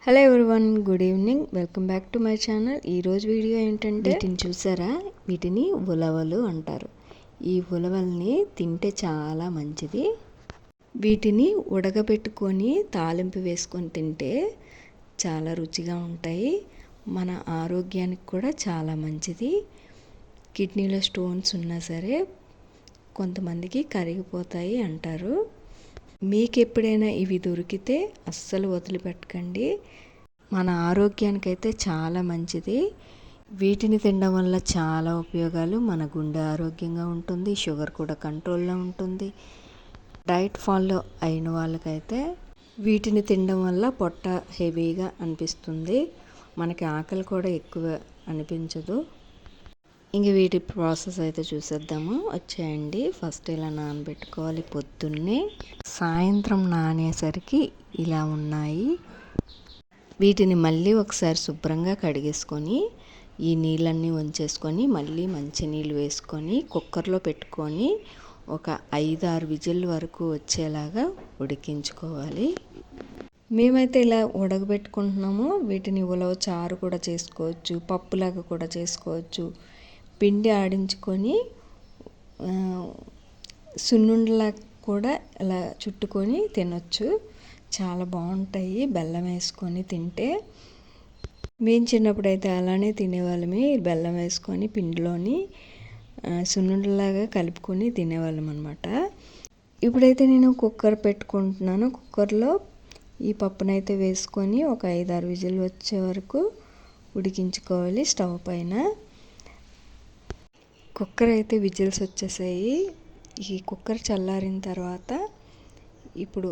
Hello everyone, good evening. Welcome back to my channel. ఈరోజు video ఏంటంటే, వీటిని చూసారా, వీటిని ఉలవలు అంటారు. ఈ ఉలవల్ని తింటే చాలా మంచిది. వీటిని ఉడకబెట్టుకొని తాలింపు వేసుకొని తింటే చాలా రుచిగా ఉంటాయి. మన ఆరోగ్యానికి కూడా చాలా మంచిది. కిడ్నీలో స్టోన్స్ ఉన్నా సరే కొంతమందికి కరిగిపోతాయి అంటారు. మీకు ఎప్పుడైనా ఇవి దొరికితే అస్సలు వదిలిపెట్టకండి. మన ఆరోగ్యానికైతే చాలా మంచిది. వీటిని తినడం వల్ల చాలా ఉపయోగాలు. మన గుండె ఆరోగ్యంగా ఉంటుంది, షుగర్ కూడా కంట్రోల్లో ఉంటుంది. డైట్ ఫాలో అయిన వాళ్ళకైతే వీటిని తినడం వల్ల పొట్ట హెవీగా అనిపిస్తుంది, మనకి ఆకలి కూడా ఎక్కువ అనిపించదు. ఇంక వీటి ప్రాసెస్ అయితే చూసేద్దాము, వచ్చేయండి. ఫస్ట్ ఇలా నానబెట్టుకోవాలి పొద్దున్నే. సాయంత్రం నానేసరికి ఇలా ఉన్నాయి. వీటిని మళ్ళీ ఒకసారి శుభ్రంగా కడిగేసుకొని ఈ నీళ్ళన్నీ వంచేసుకొని మళ్ళీ మంచి నీళ్ళు వేసుకొని కుక్కర్లో పెట్టుకొని ఒక 5-6 విజిల్ వరకు వచ్చేలాగా ఉడికించుకోవాలి. మేమైతే ఇలా ఉడకబెట్టుకుంటున్నాము. వీటిని ఉలవ చారు కూడా చేసుకోవచ్చు, పప్పులాగా కూడా చేసుకోవచ్చు. పిండి ఆడించుకొని సున్నుండలా కూడా ఇలా చుట్టుకొని తినొచ్చు. చాలా బాగుంటాయి బెల్లం వేసుకొని తింటే. మేము చిన్నప్పుడైతే అలానే తినేవాళ్ళమే. బెల్లం వేసుకొని పిండిలోని సున్నుండలాగా కలుపుకొని తినేవాళ్ళం అనమాట. ఇప్పుడైతే నేను కుక్కర్ పెట్టుకుంటున్నాను. కుక్కర్లో ఈ పప్పునైతే వేసుకొని ఒక 5-6 విజిల్ వచ్చే వరకు ఉడికించుకోవాలి స్టవ్ పైన. కుక్కర్ అయితే విజిల్స్ వచ్చేసాయి. ఈ కుక్కర్ చల్లారిన తర్వాత ఇప్పుడు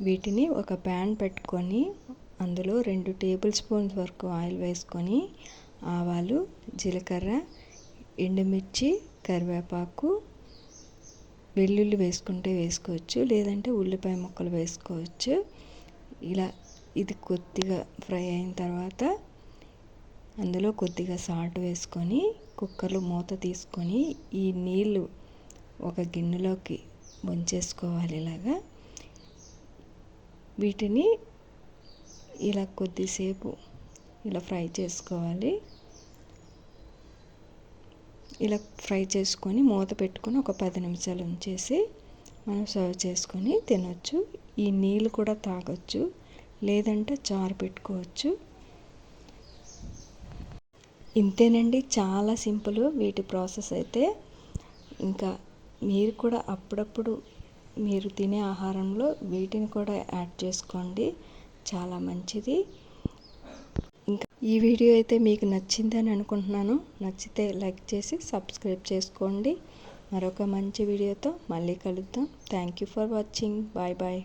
వీటిని ఒక ప్యాన్ పెట్టుకొని అందులో 2 టేబుల్ స్పూన్స్ వరకు ఆయిల్ వేసుకొని ఆవాలు, జీలకర్ర, ఎండుమిర్చి, కరివేపాకు, వెల్లుల్లి వేసుకుంటే వేసుకోవచ్చు, లేదంటే ఉల్లిపాయ ముక్కలు వేసుకోవచ్చు. ఇలా ఇది కొద్దిగా ఫ్రై అయిన తర్వాత అందులో కొద్దిగా సాల్ట్ వేసుకొని కుక్కర్లో మూత తీసుకొని ఈ నీళ్ళు ఒక గిన్నెలోకి వంచేసుకోవాలి. ఇలాగా వీటిని ఇలా కొద్దిసేపు ఇలా ఫ్రై చేసుకోవాలి. ఇలా ఫ్రై చేసుకొని మూత పెట్టుకొని ఒక 10 నిమిషాలు ఉంచేసి మనం సర్వ్ చేసుకొని తినొచ్చు. ఈ నీళ్ళు కూడా తాగొచ్చు, లేదంటే చారు పెట్టుకోవచ్చు. ఇంతేనండి, చాలా సింపుల్ వీటి ప్రాసెస్ అయితే. ఇంకా మీరు కూడా అప్పుడప్పుడు మీరు తినే ఆహారంలో వీటిని కూడా యాడ్ చేసుకోండి, చాలా మంచిది. ఇంకా ఈ వీడియో అయితే మీకు నచ్చిందని అనుకుంటున్నాను. నచ్చితే లైక్ చేసి సబ్స్క్రైబ్ చేసుకోండి. మరొక మంచి వీడియోతో మళ్ళీ కలుద్దాం. Thank you for watching. Bye bye.